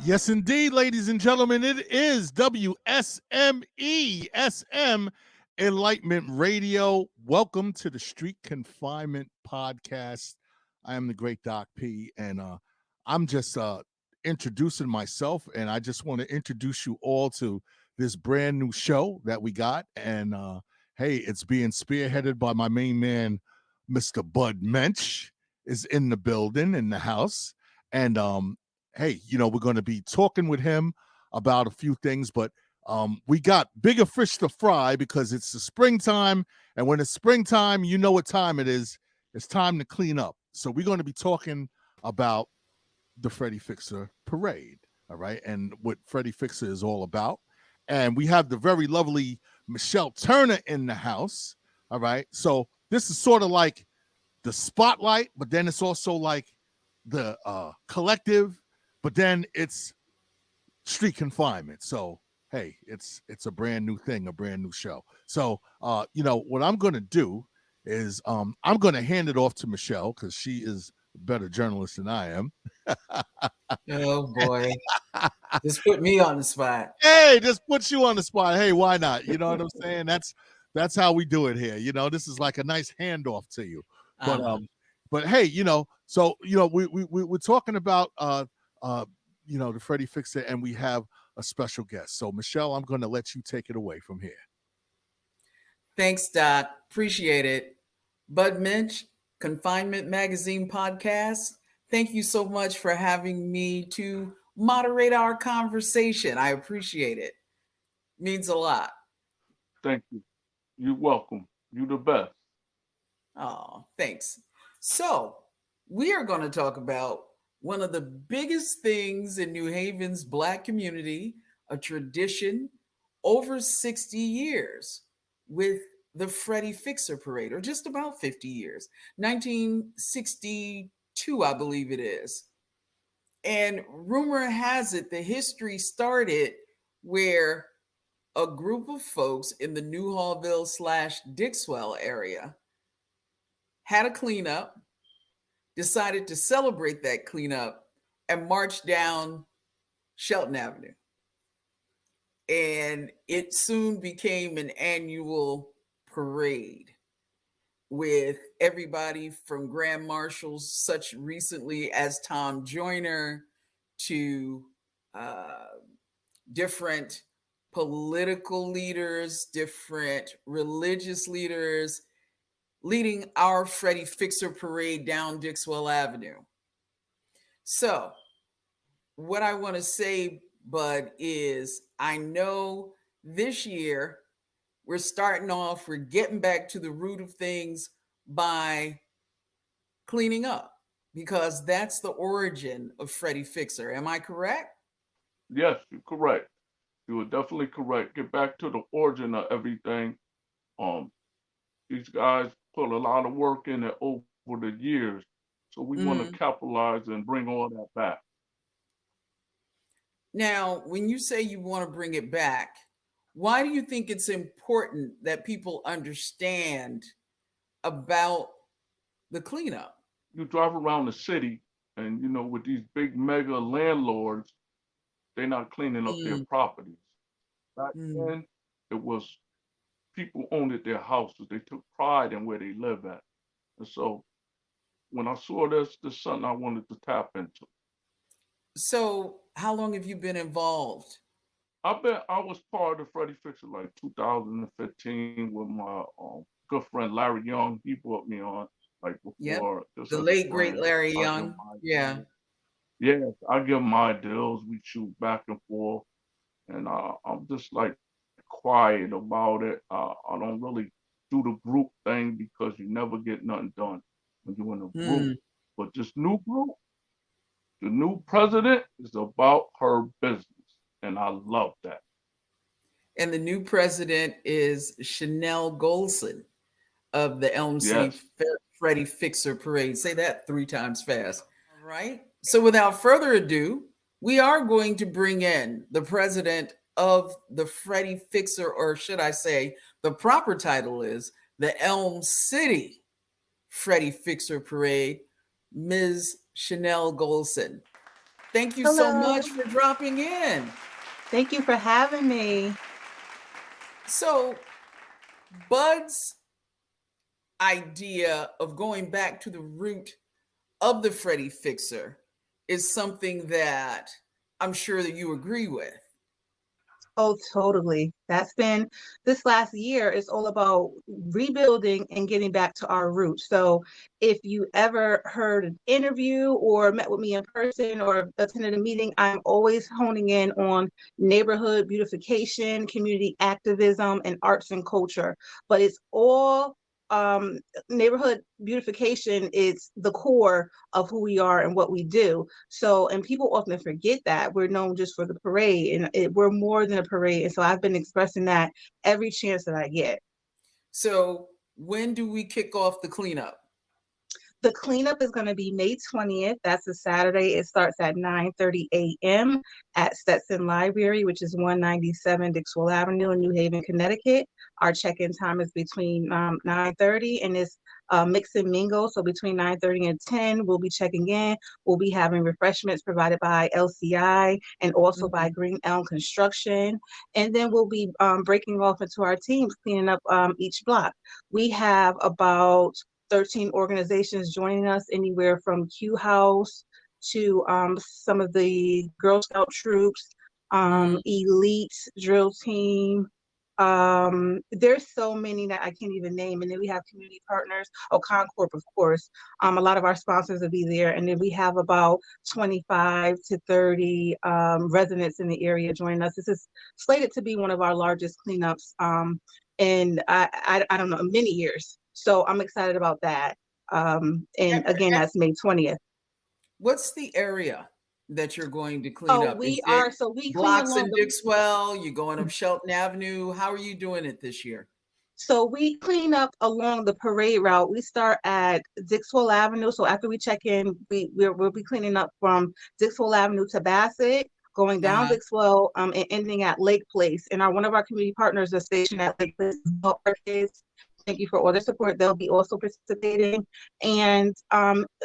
Yes, indeed, ladies and gentlemen, it is WSME SM Enlightenment Radio. Welcome to the Street Confinement Podcast. I am the great Doc P, and I'm just introducing myself, and I just want to introduce you all to this brand new show that we got. And hey, it's being spearheaded by my main man, Mr. Bud Mensch, is in the building, in the house, and hey, we're going to be talking with him about a few things, but we got bigger fish to fry because it's the springtime. And when it's springtime, you know what time it is. It's time to clean up. So we're going to be talking about the Freddy Fixer Parade, all right, and what Freddy Fixer is all about. And we have the very lovely Michelle Turner in the house, all right. So this is sort of like the spotlight, but then it's also like the collective, but then it's street confinement. So hey, it's a brand new thing, a brand new show. So what I'm gonna do is I'm gonna hand it off to Michelle because she is a better journalist than I am. Oh boy. Just put me on the spot. Hey, just put you on the spot. Hey, why not? You know what I'm saying? That's how we do it here. This is like a nice handoff to you. But hey, so we're talking about the Freddy Fixer, and we have a special guest. So Michelle, I'm going to let you take it away from here. Thanks, Doc. Appreciate it. Bud Mensch, Connfinement Magazine Podcast. Thank you so much for having me to moderate our conversation. I appreciate it. Means a lot. Thank you. You're welcome. You're the best. Oh, thanks. So we are going to talk about one of the biggest things in New Haven's Black community, a tradition over 60 years with the Freddy Fixer Parade, or just about 50 years, 1962, I believe it is. And rumor has it the history started where a group of folks in the Newhallville / Dixwell area had a cleanup, decided to celebrate that cleanup, and marched down Shelton Avenue. And it soon became an annual parade with everybody from Grand Marshals, such recently as Tom Joyner, to different political leaders, different religious leaders, leading our Freddy Fixer Parade down Dixwell Avenue. So what I want to say, Bud, is I know this year we're starting off, we're getting back to the root of things by cleaning up, because that's the origin of Freddy Fixer. Am I correct? Yes, you're correct. You were definitely correct. Get back to the origin of everything. These guys put a lot of work in it over the years. So we want to capitalize and bring all that back. Now, when you say you want to bring it back, why do you think it's important that people understand about the cleanup? You drive around the city and, with these big mega landlords, they're not cleaning up their properties. Back then, it was people owned their houses. They took pride in where they live at. And so when I saw this is something I wanted to tap into. So how long have you been involved? I was part of Freddy Fixer like 2015 with my good friend Larry Young. He brought me on like before. Yep. The late great Larry Young. Yeah. Yes, I give my deals. We shoot back and forth, and I'm just like quiet about it. I don't really do the group thing because you never get nothing done when you're in a group. But this new group, the new president is about her business. And I love that. And the new president is Chanelle Goldson of the Elm City Freddy Fixer Parade. Say that 3 times fast. All right. So without further ado, we are going to bring in the president of the Freddy Fixer, or should I say, the proper title is the Elm City Freddy Fixer Parade, Ms. Chanelle Goldson. Thank you so Hello. much for dropping in. Thank you for having me. So, Bud's idea of going back to the root of the Freddy Fixer is something that I'm sure that you agree with. Oh, totally. That's been this last year is all about rebuilding and getting back to our roots. So if you ever heard an interview or met with me in person or attended a meeting, I'm always honing in on neighborhood beautification, community activism, and arts and culture. But it's all neighborhood beautification is the core of who we are and what we do. So, and people often forget that we're known just for the parade, and we're more than a parade. And so I've been expressing that every chance that I get. So, when do we kick off the cleanup? The cleanup is going to be May 20th. That's a Saturday. It starts at 9:30 a.m. at Stetson Library, which is 197 Dixwell Avenue in New Haven, Connecticut. Our check-in time is between 9:30 and it's mix and mingle. So between 9:30 and 10, we'll be checking in. We'll be having refreshments provided by LCI and also by Green Elm Construction. And then we'll be breaking off into our teams, cleaning up each block. We have about 13 organizations joining us, anywhere from Q House to some of the Girl Scout troops, elite drill team. There's so many that I can't even name. And then we have community partners. Oh, Concorp, of course. A lot of our sponsors will be there. And then we have about 25 to 30 residents in the area joining us. This is slated to be one of our largest cleanups in I don't know, many years. So I'm excited about that. And again, that's May 20th. What's the area that you're going to clean up? We blocks clean in Dixwell, you're going up Shelton Avenue. How are you doing it this year? So we clean up along the parade route. We start at Dixwell Avenue. So after we check in, we'll be cleaning up from Dixwell Avenue to Bassett, going down Dixwell and ending at Lake Place. And one of our community partners is stationed at Lake Place. Thank you for all their support. They'll be also participating. And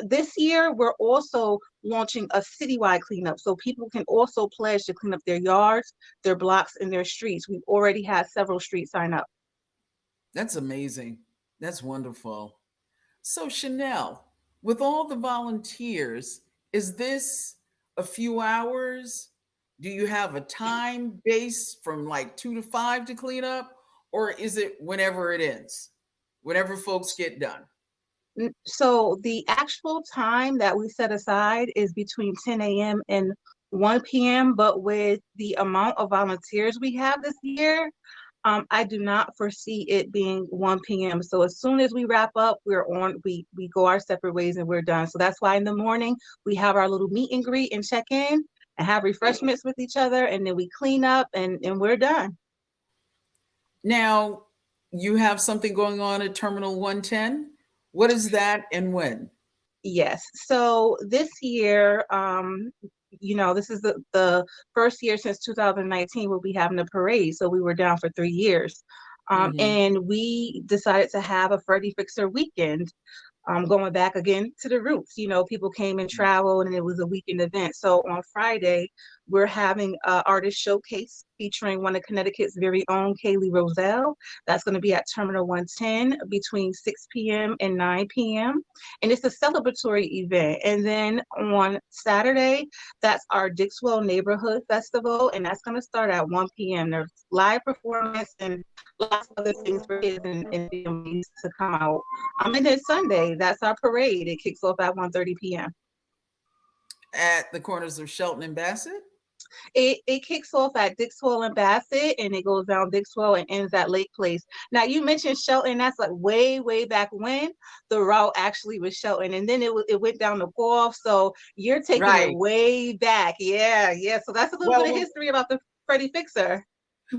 this year, we're also launching a citywide cleanup. So people can also pledge to clean up their yards, their blocks, and their streets. We've already had several streets sign up. That's amazing. That's wonderful. So Chanelle, with all the volunteers, is this a few hours? Do you have a time base from like 2 to 5 to clean up? Or is it whenever it ends, whenever folks get done? So the actual time that we set aside is between 10 a.m. and 1 p.m. But with the amount of volunteers we have this year, I do not foresee it being 1 p.m. So as soon as we wrap up, we go our separate ways and we're done. So that's why in the morning we have our little meet and greet and check in and have refreshments with each other, and then we clean up and we're done. Now, you have something going on at Terminal 110. What is that and when? Yes. So this year, this is the first year since 2019 we'll be having a parade. So we were down for 3 years. And we decided to have a Freddy Fixer weekend. Going back again to the roots, people came and traveled and it was a weekend event. So on Friday, we're having an artist showcase featuring one of Connecticut's very own Kaylee Roselle. That's going to be at Terminal 110 between 6 p.m. and 9 p.m. And it's a celebratory event. And then on Saturday, that's our Dixwell Neighborhood Festival. And that's going to start at 1 p.m. There's live performance and lots of other things for kids and families to come out. And then Sunday, that's our parade. It kicks off at 1:30 p.m. At the corners of Shelton and Bassett? It kicks off at Dixwell and Bassett, and it goes down Dixwell and ends at Lake Place. Now, you mentioned Shelton. That's like way, way back when the route actually was Shelton, and then it went down to Golf. So you're taking it way back. Yeah. So that's a little bit of history about the Freddy Fixer.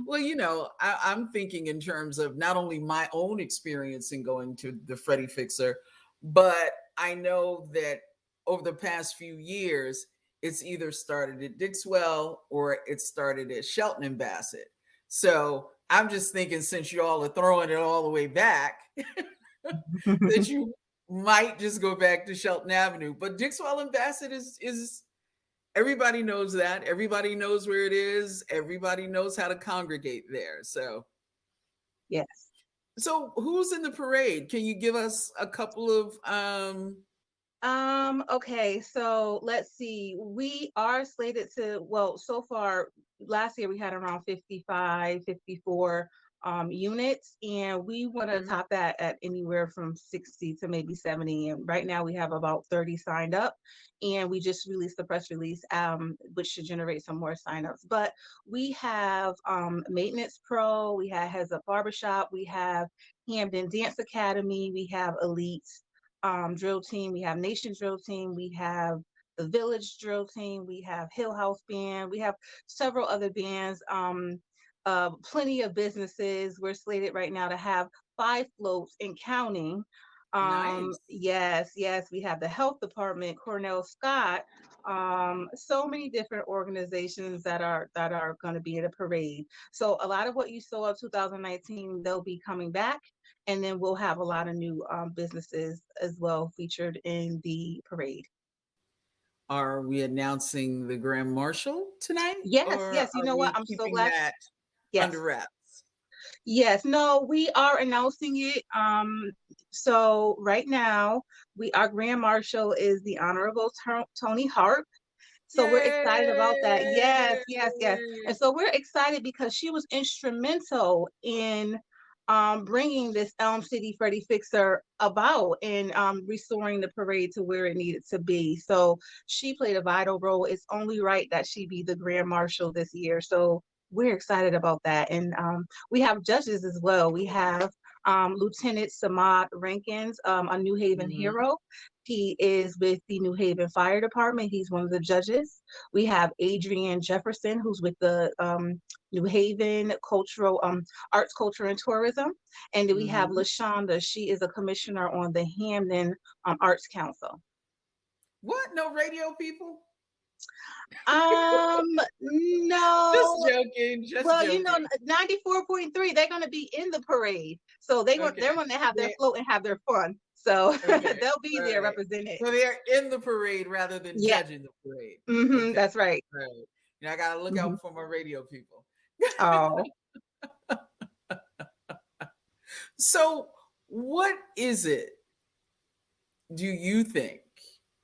Well, I'm thinking in terms of not only my own experience in going to the Freddy Fixer, but I know that over the past few years, it's either started at Dixwell or it started at Shelton and Bassett. So I'm just thinking, since you all are throwing it all the way back, that you might just go back to Shelton Avenue. But Dixwell and Bassett is Everybody knows that. Everybody knows where it is. Everybody knows how to congregate there. Yes. So who's in the parade? Can you give us a couple of Okay, so let's see. We are slated to, well, so far last year we had around 55, 54 units, and we want to top that at anywhere from 60 to maybe 70. And right now we have about 30 signed up, and we just released the press release, which should generate some more signups. But we have Maintenance Pro, we have Heads Up Barbershop, we have Hamden Dance Academy, we have Elite drill team, we have Nation drill team, we have the Village drill team, we have Hill House band, we have several other bands, plenty of businesses. We're slated right now to have 5 floats and counting. nice. Yes, we have the health department, Cornell Scott, so many different organizations that are going to be at a parade. So a lot of what you saw of 2019, they'll be coming back, and then we'll have a lot of new businesses as well featured in the parade. Are we announcing the Grand Marshal tonight? Yes, Or yes. You are know what? we I'm so keeping glad. that Yes. under wraps? Yes, no, we are announcing it. So right now, our Grand Marshal is the Honorable Tony Hart. So we're excited about that. Yes. And so we're excited because she was instrumental in bringing this Elm City Freddy Fixer about and restoring the parade to where it needed to be. So she played a vital role. It's only right that she be the Grand Marshal this year. So we're excited about that. And we have judges as well. We have Lieutenant Samad Rankins, a New Haven hero. He is with the New Haven Fire Department. He's one of the judges. We have Adrian Jefferson, who's with the New Haven Cultural Arts, Culture, and Tourism. And then we have LaShonda. She is a commissioner on the Hamden Arts Council. What? No radio people? No. Just joking. Well, you know, 94.3, they're going to be in the parade. So they're going to have their float and have their fun. So they'll be there represented. So they're in the parade rather than judging the parade. That's right. Right. You know, I got to look out for my radio people. Oh. So what is it, do you think,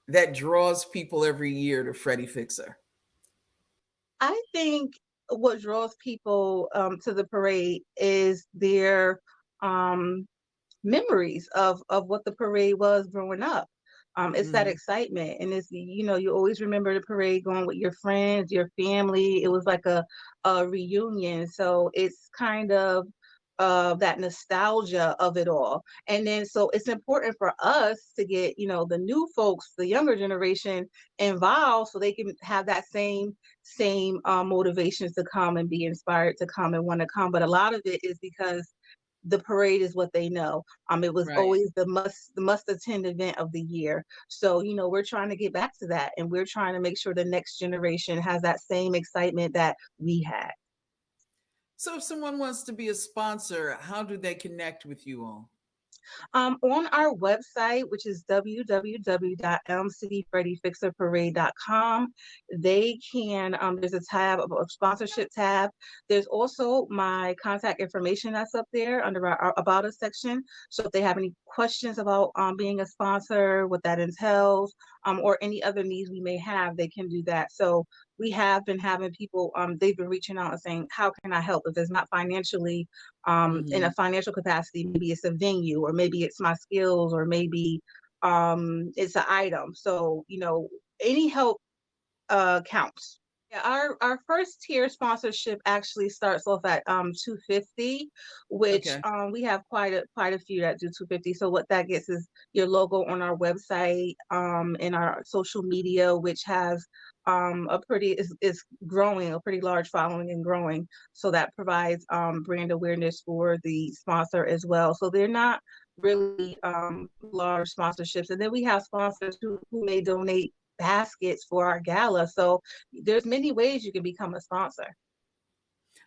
that draws people every year to Freddy Fixer? I think what draws people to the parade is their memories of what the parade was growing up. It's that excitement, and it's, you know, you always remember the parade going with your friends, your family. It was like a reunion, so it's kind of that nostalgia of it all. And then so it's important for us to get, you know, the new folks, the younger generation involved, so they can have that same motivations to come and be inspired to come and want to come. But a lot of it is because the parade is what they know. It was always the must attend event of the year. So, you know, we're trying to get back to that, and we're trying to make sure the next generation has that same excitement that we had. So if someone wants to be a sponsor, how do they connect with you all? On our website, which is www.elmcityfreddyfixerparade.com, they can, there's a tab, a sponsorship tab. There's also my contact information that's up there under our About Us section. So if they have any questions about being a sponsor, what that entails, or any other needs we may have, they can do that. So we have been having people, they've been reaching out and saying, how can I help? If it's not financially, in a financial capacity, maybe it's a venue, or maybe it's my skills, or maybe it's an item. So, you know, any help counts. Yeah, our first tier sponsorship actually starts off at $250, which we have quite a few that do $250. So what that gets is your logo on our website, in our social media, which has is growing, a pretty large following and growing. So that provides brand awareness for the sponsor as well. So they're not really large sponsorships. And then we have sponsors who may donate baskets for our gala. So there's many ways you can become a sponsor.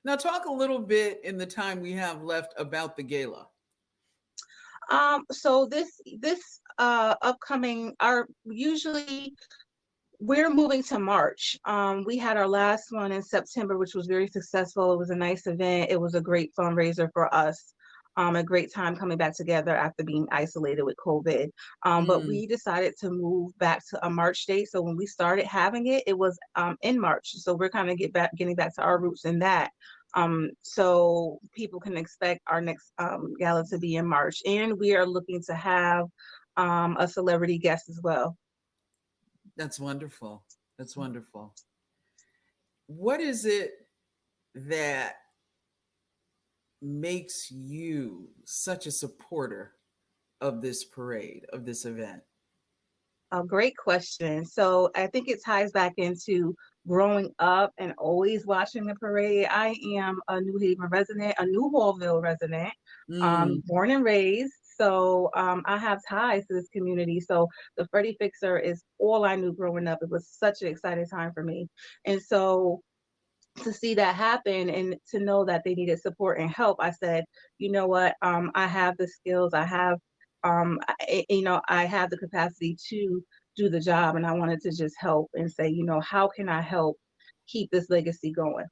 Now talk a little bit in the time we have left about the gala. So this upcoming, usually We're moving to March. We had our last one in September, which was very successful. It was a nice event. It was a great fundraiser for us. A great time coming back together after being isolated with COVID. But we decided to move back to a March date. So when we started having it, it was in March. So we're kind of getting back to our roots in that. So people can expect our next gala to be in March. And we are looking to have a celebrity guest as well. That's wonderful. That's wonderful. What is it that makes you such a supporter of this parade, of this event? A great question. So I think it ties back into growing up and always watching the parade. I am a New Haven resident, a New Hallville resident, born and raised. So I have ties to this community. So the Freddy Fixer is all I knew growing up. It was such an exciting time for me. And so to see that happen and to know that they needed support and help, I said, you know what, I have the skills, I have I have the capacity to do the job, and I wanted to just help and say, how can I help keep this legacy going?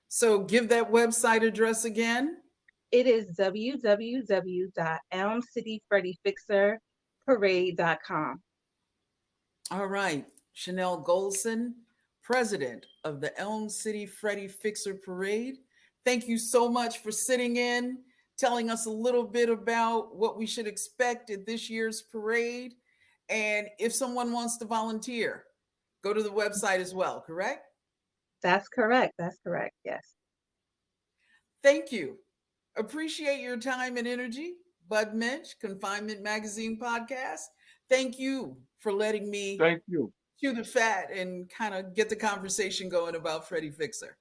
So give that website address again. It is www.elmcityfreddyfixerparade.com. All right. Chanelle Goldson, president of the Elm City Freddy Fixer Parade. Thank you so much for sitting in, telling us a little bit about what we should expect at this year's parade. And if someone wants to volunteer, go to the website as well, correct? That's correct. That's correct. Yes. Thank you. Appreciate your time and energy. Bud Minch, Connfinement Magazine podcast. Thank you for letting me Thank you. chew the fat and kind of get the conversation going about Freddy Fixer.